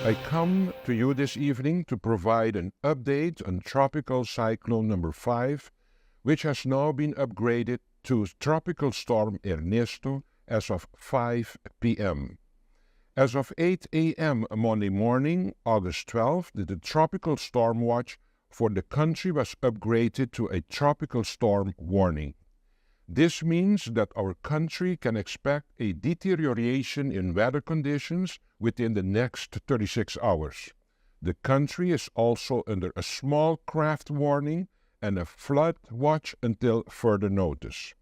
I come to you this evening to provide an update on Tropical Cyclone number 5, which has now been upgraded to Tropical Storm Ernesto as of 5 p.m. As of 8 a.m. Monday morning, August 12th, the tropical storm watch for the country was upgraded to a tropical storm warning. This means that our country can expect a deterioration in weather conditions within the next 36 hours. The country is also under a small craft warning and a flood watch until further notice.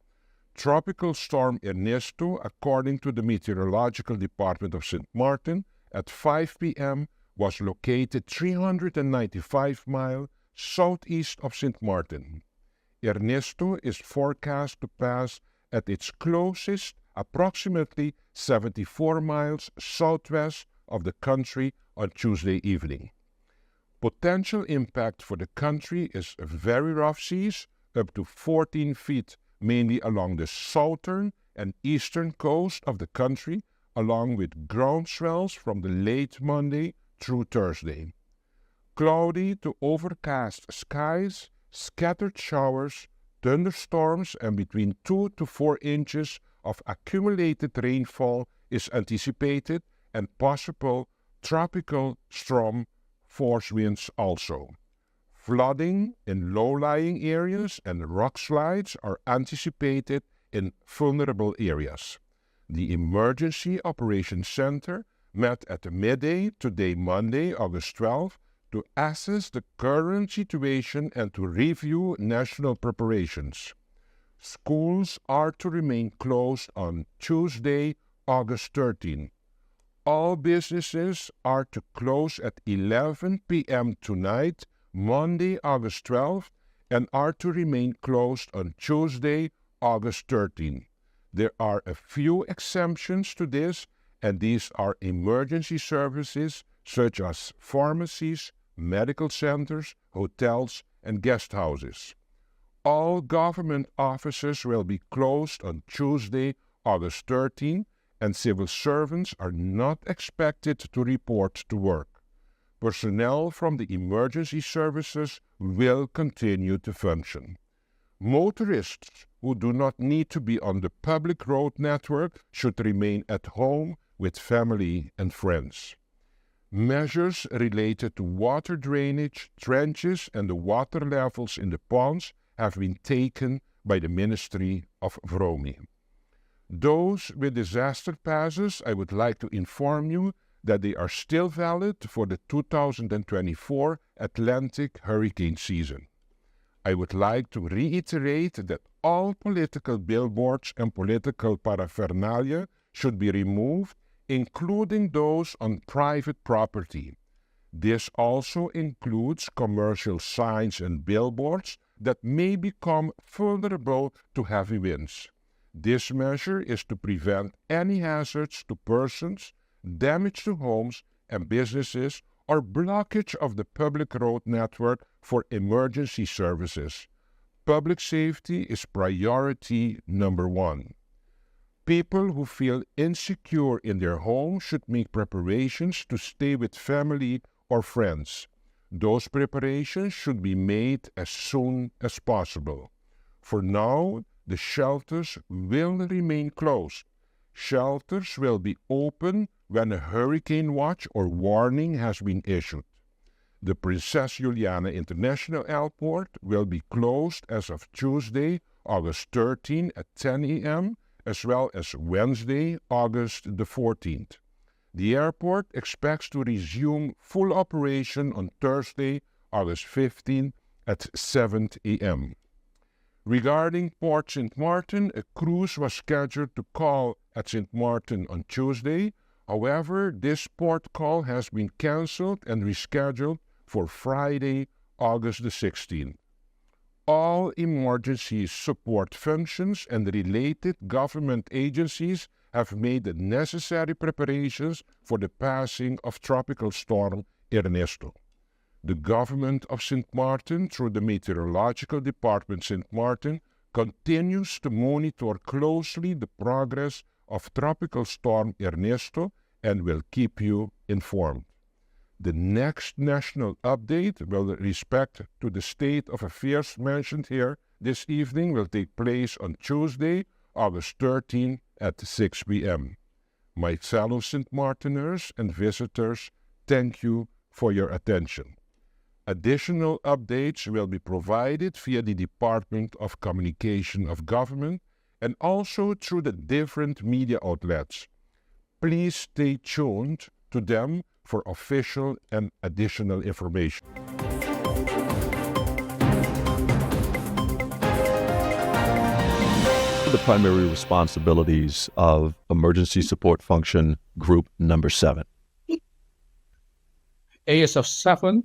Tropical Storm Ernesto, according to the Meteorological Department of St. Martin, at 5 p.m. was located 395 miles southeast of St. Martin. Ernesto is forecast to pass at its closest approximately 74 miles southwest of the country on Tuesday evening. Potential impact for the country is very rough seas up to 14 feet, mainly along the southern and eastern coast of the country, along with ground swells from the late Monday through Thursday. Cloudy to overcast skies, scattered showers, thunderstorms, and between 2 to 4 inches of accumulated rainfall is anticipated, and possible tropical storm force winds also. Flooding in low-lying areas and rock slides are anticipated in vulnerable areas. The Emergency Operations Center met at midday today, Monday, August 12th, to assess the current situation and to review national preparations. Schools are to remain closed on Tuesday, August 13th. All businesses are to close at 11 p.m. tonight, Monday, August 12th, and are to remain closed on Tuesday, August 13th. There are a few exemptions to this, and these are emergency services such as pharmacies, medical centers, hotels, and guest houses. All government offices will be closed on Tuesday, August 13, and civil servants are not expected to report to work. Personnel from the emergency services will continue to function. Motorists who do not need to be on the public road network should remain at home with family and friends. Measures related to water drainage, trenches, and the water levels in the ponds have been taken by the Ministry of Vromi. Those with disaster passes, I would like to inform you that they are still valid for the 2024 Atlantic hurricane season. I would like to reiterate that all political billboards and political paraphernalia should be removed, including those on private property. This also includes commercial signs and billboards that may become vulnerable to heavy winds. This measure is to prevent any hazards to persons, damage to homes and businesses, or blockage of the public road network for emergency services. Public safety is priority number one. People who feel insecure in their home should make preparations to stay with family or friends. Those preparations should be made as soon as possible. For now, the shelters will remain closed. Shelters will be open when a hurricane watch or warning has been issued. The Princess Juliana International Airport will be closed as of Tuesday, August 13 at 10 a.m., as well as Wednesday, August the 14th. The airport expects to resume full operation on Thursday, August 15 at 7 a.m. Regarding Port St. Martin, a cruise was scheduled to call at St. Martin on Tuesday. However, this port call has been cancelled and rescheduled for Friday, August the 16th. All emergency support functions and related government agencies have made the necessary preparations for the passing of Tropical Storm Ernesto. The government of St. Martin, through the Meteorological Department St. Martin, continues to monitor closely the progress of Tropical Storm Ernesto and will keep you informed. The next national update with respect to the state of affairs mentioned here this evening will take place on Tuesday, August 13 at 6 p.m. My fellow St. Martiners and visitors, thank you for your attention. Additional updates will be provided via the Department of Communication of Government and also through the different media outlets. Please stay tuned to them for official and additional information. The primary responsibilities of Emergency Support Function Group Number 7. ASF 7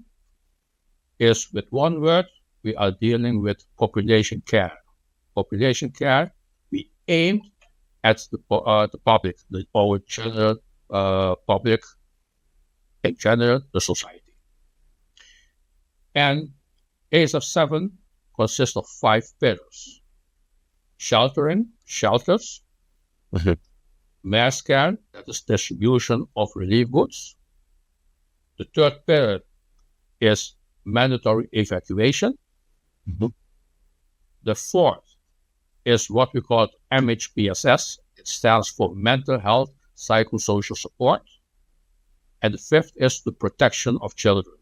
is, with one word, we are dealing with population care. Population care, we aim at the public, our general public, in general, the society. And ASF 7 consists of 5 pillars. Shelters, mass care, that is distribution of relief goods. The third pillar is mandatory evacuation. The fourth is what we call MHPSS. It stands for mental health, psychosocial support. And the fifth is the protection of children.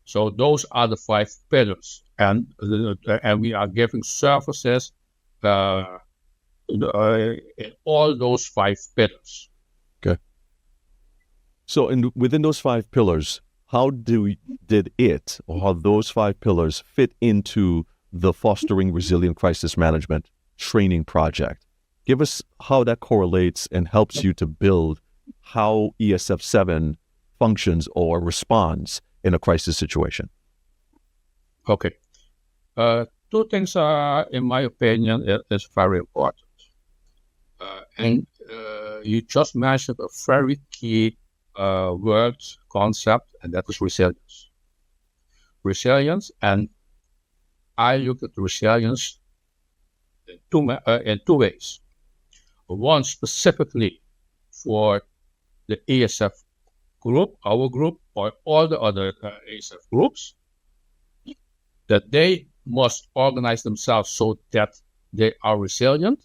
So those are the 5 pillars, and we are giving services in all those 5 pillars. Okay. So within those 5 pillars, how did those 5 pillars fit into the Fostering Resilient Crisis Management training project? Give us how that correlates and helps you to build how ESF 7 functions or responds in a crisis situation. Okay. 2 things are, in my opinion, is very important. And you just mentioned a very key word, concept, and that is resilience. Resilience, and I look at resilience in two ways. One specifically for the ESF group, our group, or all the other ESF groups, that they must organize themselves so that they are resilient.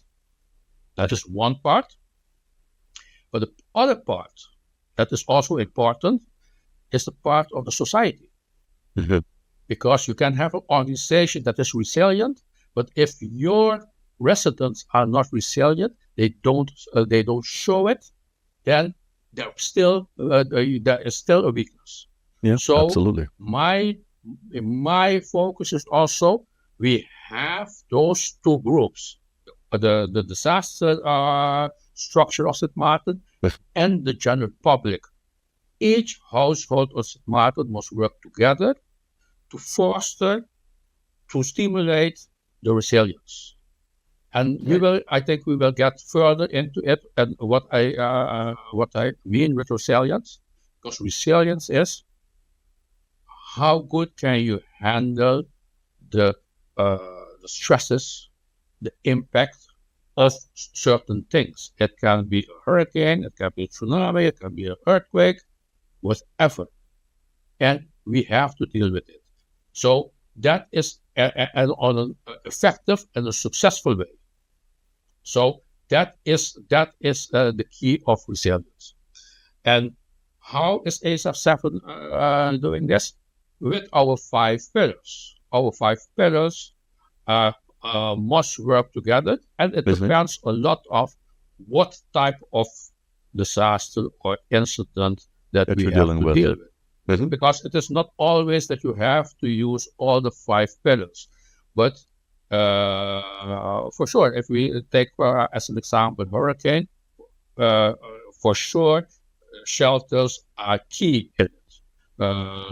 That is one part. But the other part that is also important is the part of the society. Because you can have an organization that is resilient, but if your residents are not resilient, they don't show it, then there is still a weakness. Yeah, so absolutely. My focus is also we have those 2 groups, the disaster structure of St. Martin and the general public. Each household of St. Martin must work together to foster, to stimulate the resilience. And I think we will get further into it and what I mean with resilience, because resilience is how good can you handle the stresses, the impact of certain things. It can be a hurricane, it can be a tsunami, it can be an earthquake, whatever. And we have to deal with it. So that is on an effective and a successful way. So that is the key of resilience. And how is ASF 7 doing this? With our 5 pillars. Our 5 pillars must work together, and it depends a lot of what type of disaster or incident that we have to deal with. Because it is not always that you have to use all the 5 pillars. But for sure, if we take as an example hurricane, for sure, shelters are key in it. To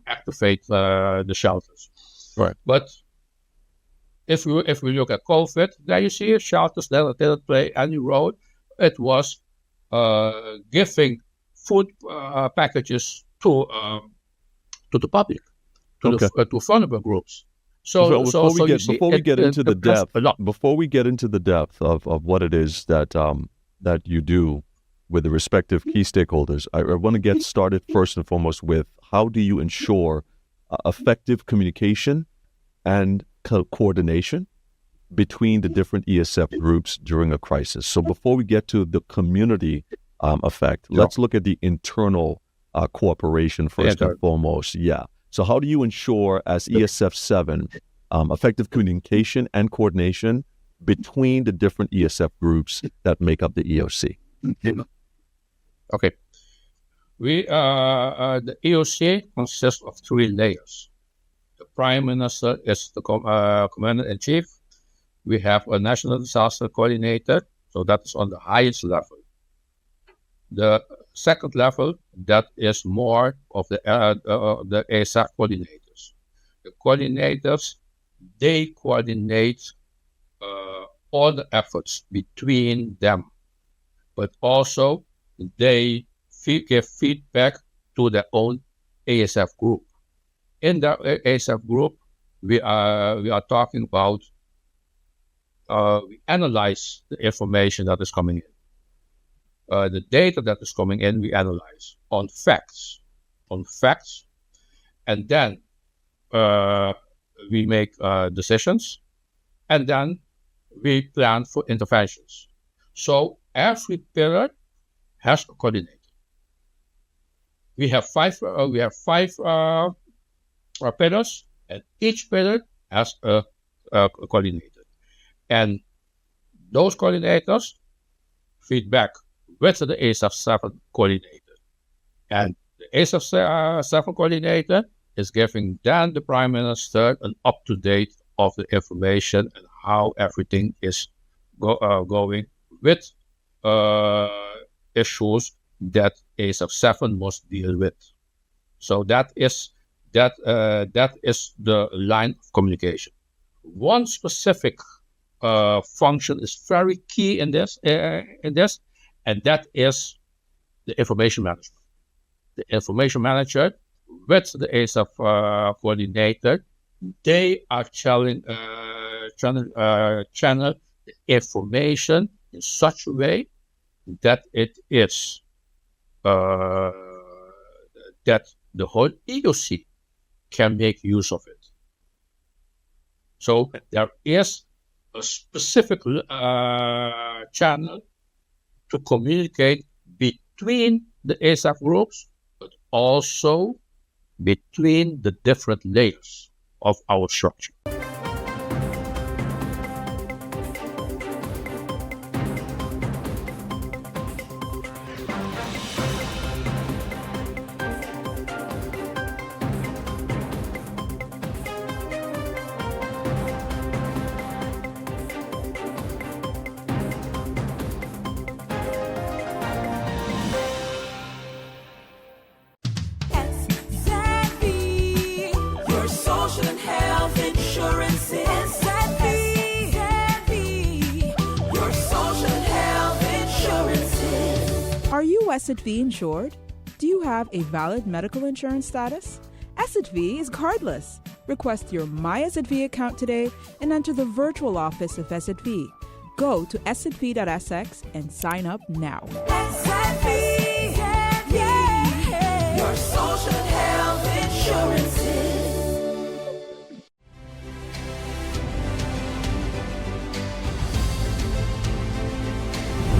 activate the shelters. Right. But if we look at COVID, there you see shelters that didn't play any role. It was giving food packages to the public, to vulnerable groups. Before we get into the depth of what it is that you do, with the respective key stakeholders. I want to get started first and foremost with how do you ensure effective communication and coordination between the different ESF groups during a crisis. So before we get to the community effect, let's look at the internal cooperation first and foremost. Yeah. So how do you ensure as ESF 7 effective communication and coordination between the different ESF groups that make up the EOC? Okay. The EOC consists of 3 layers. The Prime Minister is the Commander-in-Chief. We have a National Disaster Coordinator, so that is on the highest level. The second level, that is more of the ASAF coordinators. The coordinators, they coordinate all the efforts between them, but also they give feedback to their own ASF group. In the ASF group, we are talking about we analyze the information that is coming in. The data that is coming in, we analyze on facts, and then we make decisions, and then we plan for interventions. So every pillar has a coordinator. We have five pillars, and each pillar has a coordinator. And those coordinators feed back with the ASAF 7 coordinator. And the ASAF 7 coordinator is giving then the Prime Minister an up-to-date of the information and how everything is going with issues that ASAF 7 must deal with. So that is the line of communication. One specific function is very key in this, and that is the information management. The information manager with the ASAF coordinator, they are channel the information in such a way that it is that the whole EOC can make use of it. So there is a specific channel to communicate between the ASAF groups, but also between the different layers of our structure. Are you SXM insured? Do you have a valid medical insurance status? SXM is cardless. Request your My SXM account today and enter the virtual office of SXM. Go to sxv.sx and sign up now. SXM, yeah, your social health insurances.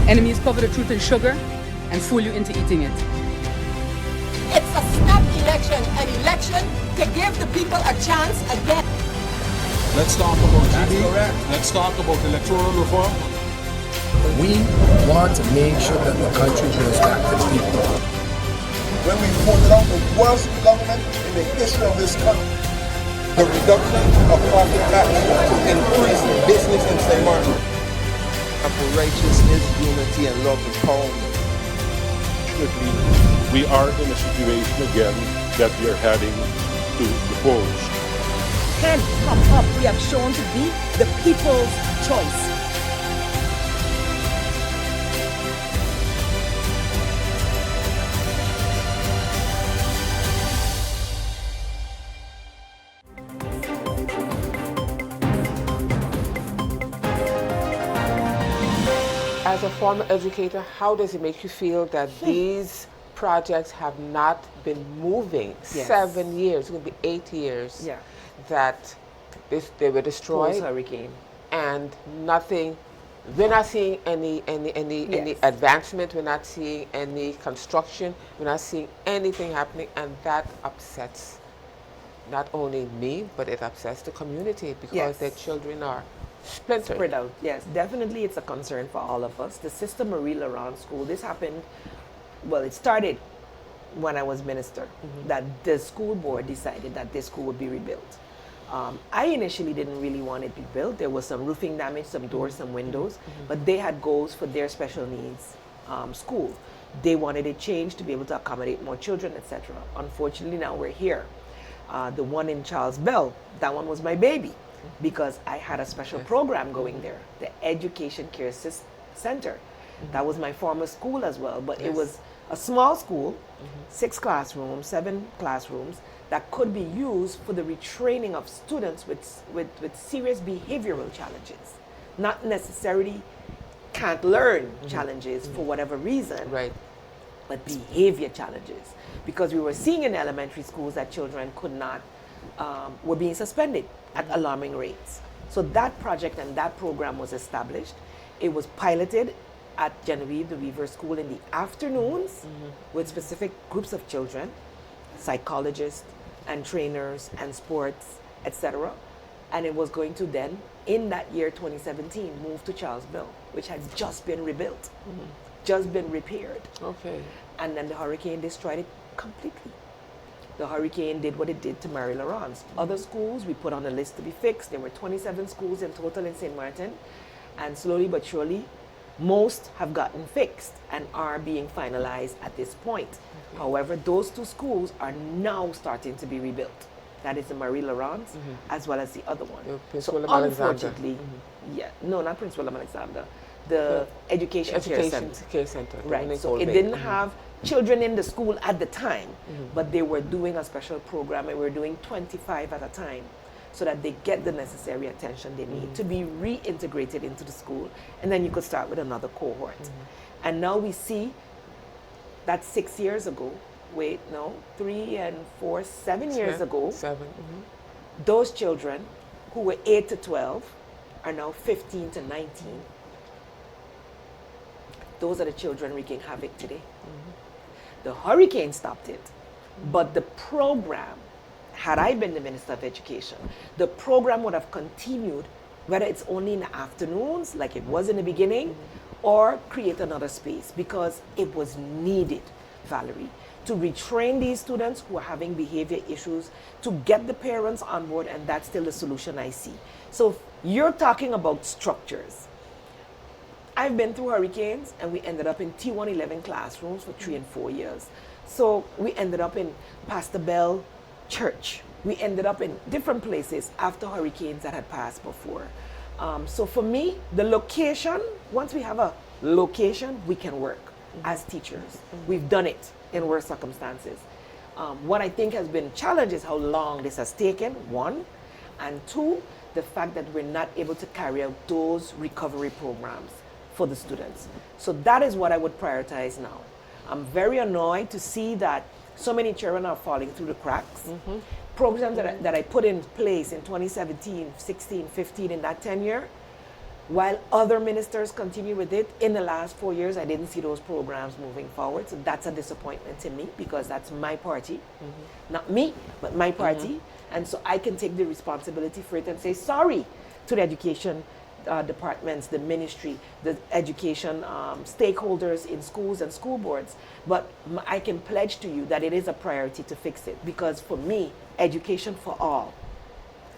Enemies cover the truth in sugar and fool you into eating it. It's a snap election, an election to give the people a chance again. Let's talk about GB. Let's talk about electoral reform. We want to make sure that the country goes back to the people. When we pointed out the worst government in the history of this country, the reduction of property tax to increase business in St. Martin. For righteousness, unity, and love empowerment. We are in a situation again that we are heading to the polls. Can't pop up. We have shown to be the people's choice. as a former educator, how does it make you feel that these projects have not been moving? Yes. 7 years, it's going to be 8 years, Yeah. that they were destroyed. Post-hurricane. And nothing, we're not seeing any Yes. advancement, we're not seeing any construction, we're not seeing anything happening, and that upsets not only me, but it upsets the community because Yes. their children are splintered. Spread out. Yes, definitely it's a concern for all of us. The Sister Marie Laurent School, this happened, well, it started when I was minister, that the school board decided that this school would be rebuilt. I initially didn't really want it rebuilt. There was some roofing damage, some doors, some windows, but they had goals for their special needs school. They wanted it changed to be able to accommodate more children, etc. Unfortunately, now we're here. The one in Charles Bell, that one was my baby because I had a special program going there, the Education Care Center. That was my former school as well, but it was a small school, 6 classrooms, 7 classrooms, that could be used for the retraining of students with serious behavioral challenges, not necessarily can't learn challenges for whatever reason, right? But behavior challenges, because we were seeing in elementary schools that children could not, were being suspended at alarming rates. So that project and that program was established. It was piloted at Genevieve the Weaver School in the afternoons with specific groups of children, psychologists and trainers and sports, etc. And it was going to then, in that year 2017, move to Charles Bell, which had just been rebuilt, just been repaired. Okay. And then the hurricane destroyed it completely. The hurricane did what it did to Mary Laurent's. Other schools we put on a list to be fixed. There were 27 schools in total in St. Martin, and slowly but surely, most have gotten fixed and are being finalized at this point. However, those 2 schools are now starting to be rebuilt. That is the Marie Laurent as well as the other one. Prince So William Alexander. unfortunately, yeah, no, not Prince William Alexander, the Education Care Center. Care Center. Right, so it didn't have children in the school at the time, but they were doing a special program and we were doing 25 at a time, so that they get the necessary attention they need to be reintegrated into the school, and then you could start with another cohort. And now we see that 6 years ago, 3 and 4, 7 years ago, those children who were 8 to 12 are now 15 to 19. Those are the children wreaking havoc today. The hurricane stopped it, but the program, had I been the Minister of Education, the program would have continued, whether it's only in the afternoons, like it was in the beginning, or create another space, because it was needed, Valerie, to retrain these students who are having behavior issues, to get the parents on board, and that's still the solution I see. So you're talking about structures. I've been through hurricanes, and we ended up in T111 classrooms for 3 and 4 years. So we ended up in Pastor Bell Church. We ended up in different places after hurricanes that had passed before. So for me, the location, once we have a location, we can work as teachers. We've done it in worse circumstances. What I think has been a challenge is how long this has taken, 1, and 2, the fact that we're not able to carry out those recovery programs for the students. So that is what I would prioritize now. I'm very annoyed to see that so many children are falling through the cracks. Programs that I put in place in 2017, 16, 15, in that tenure, while other ministers continue with it, in the last 4 years, I didn't see those programs moving forward. So that's a disappointment to me, because that's my party. Not me, but my party. And so I can take the responsibility for it and say sorry to the education departments, the ministry, the education stakeholders in schools and school boards. But I can pledge to you that it is a priority to fix it, because for me, education for all,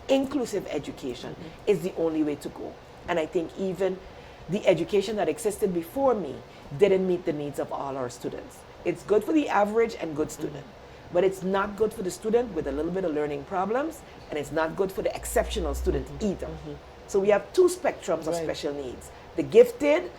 inclusive education, is the only way to go. And I think even the education that existed before me didn't meet the needs of all our students. It's good for the average and good student, but it's not good for the student with a little bit of learning problems, and it's not good for the exceptional student either. So we have 2 spectrums of special needs: the gifted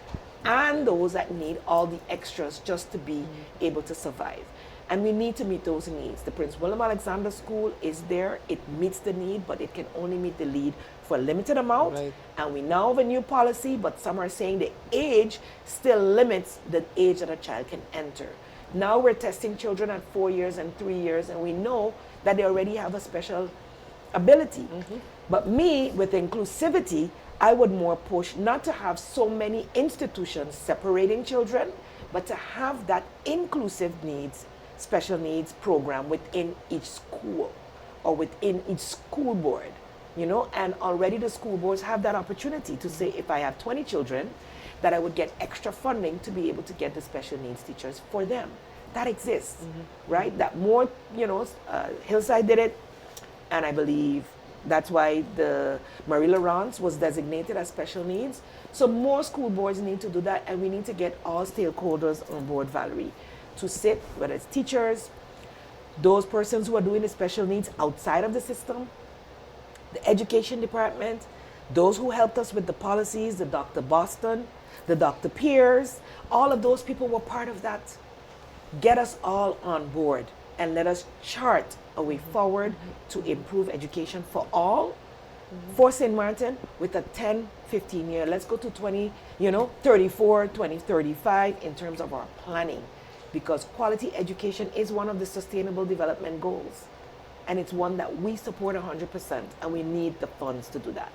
and those that need all the extras just to be able to survive. And we need to meet those needs. The Prince William Alexander School is there. It meets the need, but it can only meet the need for a limited amount. Right. And we now have a new policy, but some are saying the age still limits the age that a child can enter. Now we're testing children at 4 years and 3 years, and we know that they already have a special ability. But me, with inclusivity, I would more push not to have so many institutions separating children, but to have that inclusive needs, special needs program within each school or within each school board, you know, and already the school boards have that opportunity to say, if I have 20 children, that I would get extra funding to be able to get the special needs teachers for them. That exists, right? That more, you know, Hillside did it, and I believe that's why the Marie Laurence was designated as special needs. So more school boards need to do that, and we need to get all stakeholders on board, Valerie, to sit, whether it's teachers, those persons who are doing the special needs outside of the system, the education department, those who helped us with the policies, the Dr. Boston, the Dr. Pierce, all of those people were part of that. Get us all on board and let us chart a way forward to improve education for all, for St. Martin, with a 10, 15 year, let's go to 2034, 2035 in terms of our planning, because quality education is one of the sustainable development goals. And it's one that we support 100%, and we need the funds to do that.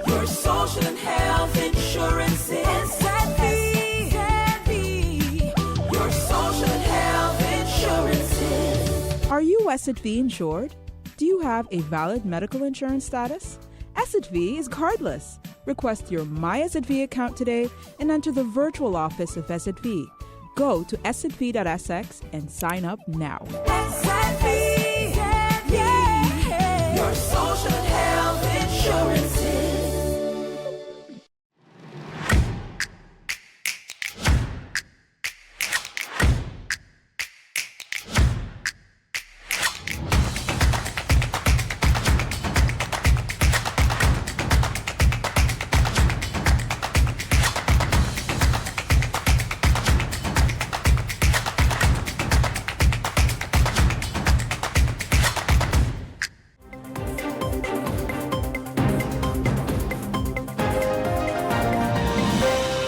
Your social and health insurance is your social and health insurance. Are you SXV insured? Do you have a valid medical insurance status? SXV is cardless. Request your My SXV account today and enter the virtual office of SXV. Go to sxv.sx and sign up now. Your social and health insurances.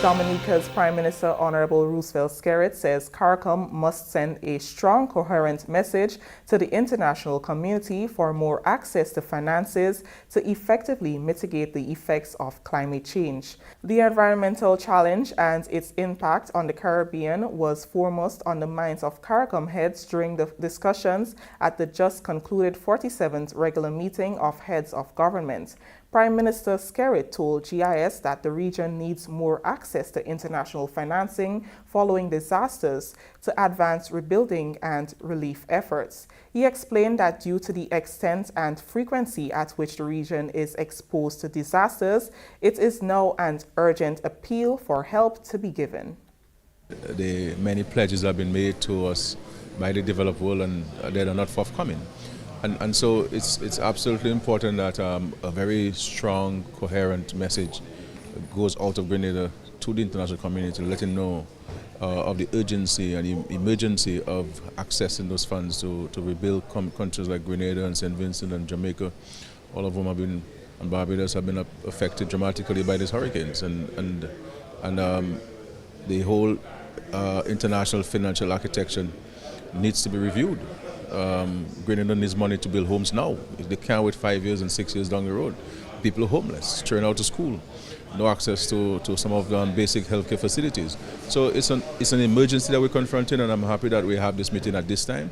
Dominica's Prime Minister Honorable Roosevelt Skerrit says CARICOM must send a strong, coherent message to the international community for more access to finances to effectively mitigate the effects of climate change. The environmental challenge and its impact on the Caribbean was foremost on the minds of CARICOM heads during the discussions at the just concluded 47th regular meeting of heads of government. Prime Minister Skerrit told GIS that the region needs more access to international financing following disasters to advance rebuilding and relief efforts. He explained that due to the extent and frequency at which the region is exposed to disasters, it is now an urgent appeal for help to be given. The many pledges have been made to us by the developed world, and they are not forthcoming. And so it's absolutely important that a very strong, coherent message goes out of Grenada to the international community, letting know of the urgency and the emergency of accessing those funds to rebuild countries like Grenada and St. Vincent and Jamaica. All of them have been, and Barbados have been affected dramatically by these hurricanes, and the whole international financial architecture needs to be reviewed. Grenada needs money to build homes now. They can't wait 5 years and 6 years down the road. people homeless, thrown out of school, no access to some of the basic healthcare facilities. So it's an emergency that we're confronting, and I'm happy that we have this meeting at this time.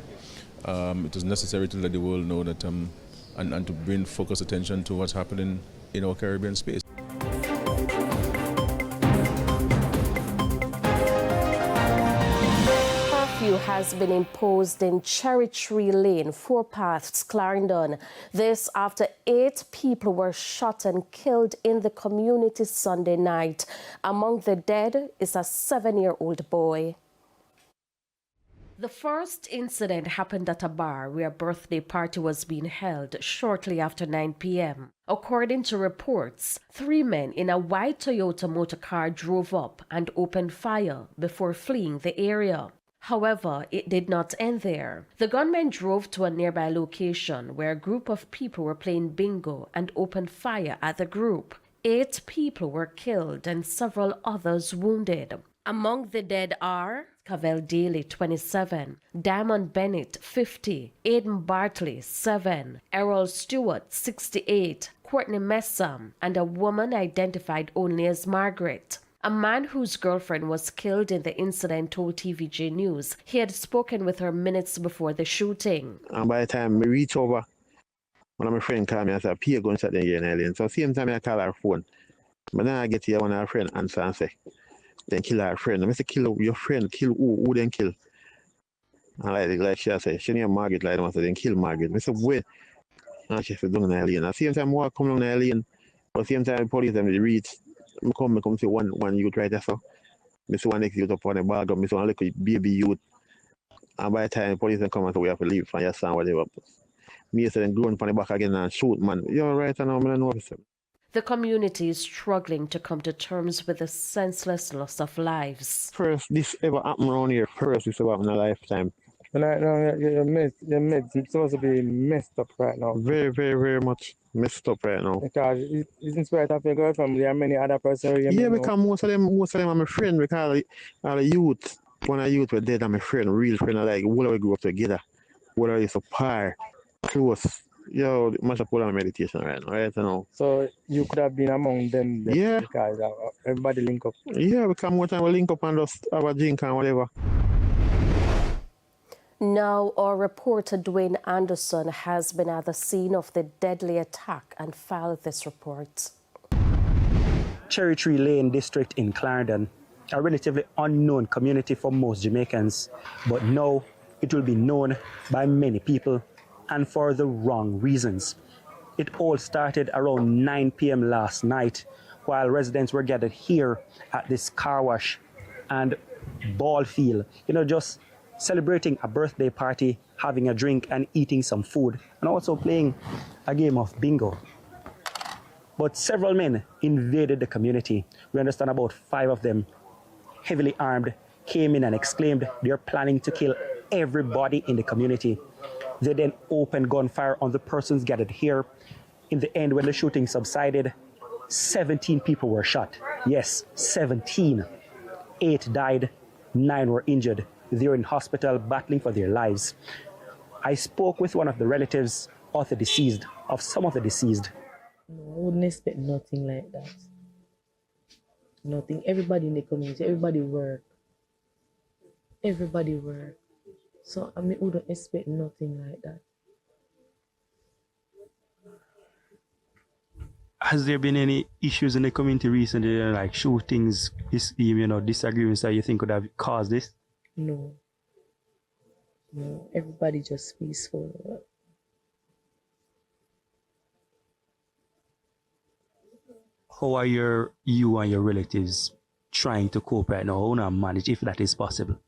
It was necessary to let the world know that and to bring focused attention to what's happening in our Caribbean space. Has been imposed in Cherry Tree Lane, Four Paths, Clarendon. This after 8 people were shot and killed in the community Sunday night. Among the dead is a 7-year-old boy. The first incident happened at a bar where a birthday party was being held shortly after 9 p.m. According to reports, 3 men in a white Toyota motor car drove up and opened fire before fleeing the area. However, it did not end there. The gunmen drove to a nearby location where a group of people were playing bingo and opened fire at the group. 8 people were killed and several others wounded. Among the dead are Cavell Daly, 27, Diamond Bennett, 50, Aiden Bartley, 7, Errol Stewart, 68, Courtney Messam, and a woman identified only as Margaret. A man whose girlfriend was killed in the incident told TVJ News he had spoken with her minutes before the shooting. And by the time I reach over, one of my friends called me and said, Pierre going to the here in Alien. So same time I call her phone. But then I get here, one of her friends answer and say, then kill her friend. I say, kill your friend, kill who then kill? And like she said, she named Margaret, like I said, then kill Margaret. I said, wait. And she said, don't Alien. At the same time, I come down the Alien. But at the same time, the police them they reach. I come see one youth right there, so I see one next youth up on the bag up, I see one little baby youth. And by the time the police come and say we have to leave from your son, whatever. Me say then go on the back again and shoot, man. You're right, and I don't know. The community is struggling to come to terms with the senseless loss of lives. First, this ever happened around here. First, this ever happened in a lifetime. And right now, your meds supposed to be messed up right now. Very, very, very much messed up right now. Because it's in spite of your girlfriend, there are many other persons. Yeah, because most of them are my friend. Because all the youth, one of the youth were dead, and my friend, real friend, like all we grew up together. All of us apart, close. Yo, much of all my meditation right now, right now. So you could have been among them. Yeah. Because everybody link up. Yeah, we come more time we link up and just have a drink and whatever. Now, our reporter Dwayne Anderson has been at the scene of the deadly attack and filed this report. Cherry Tree Lane district in Clarendon, a relatively unknown community for most Jamaicans, but now it will be known by many people and for the wrong reasons. It all started around 9 p.m. last night while residents were gathered here at this car wash and ball field, just celebrating a birthday party, having a drink and eating some food, and also playing a game of bingo. But several men invaded the community. We understand about 5 of them, heavily armed, came in and exclaimed they're planning to kill everybody in the community. They then opened gunfire on the persons gathered here. In the end, when the shooting subsided, 17 people were shot. Yes, 17. 8 died, 9 were injured. They're in hospital battling for their lives. I spoke with one of the relatives of the deceased, of some of the deceased. No, I wouldn't expect nothing like that. Nothing. Everybody in the community, everybody work. Everybody work. So I wouldn't expect nothing like that. Has there been any issues in the community recently, like shootings, disagreements that you think could have caused this? No. No, everybody just peaceful. How are you and your relatives trying to cope right now? How do you manage, if that is possible?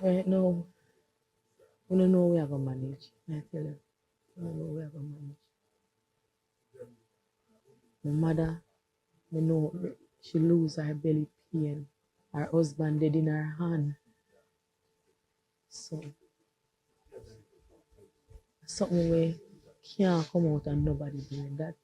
Right now, we don't know we have to manage. I tell you, we don't know we have to manage. My mother, I know she lose her belly pain. Her husband dead in her hand. So, something where can't come out and nobody doing that.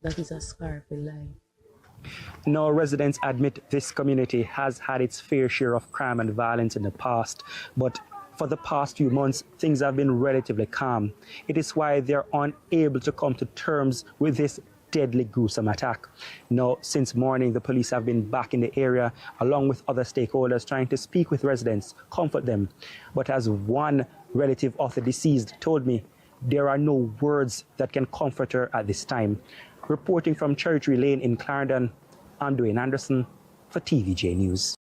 That is a scar for life. Now, residents admit this community has had its fair share of crime and violence in the past, but For the past few months, things have been relatively calm. It is why they're unable to come to terms with this deadly, gruesome attack. Now, since morning, the police have been back in the area, along with other stakeholders, trying to speak with residents, comfort them. But as one relative of the deceased told me, there are no words that can comfort her at this time. Reporting from Cherry Tree Lane in Clarendon, I'm Dwayne Anderson for TVJ News.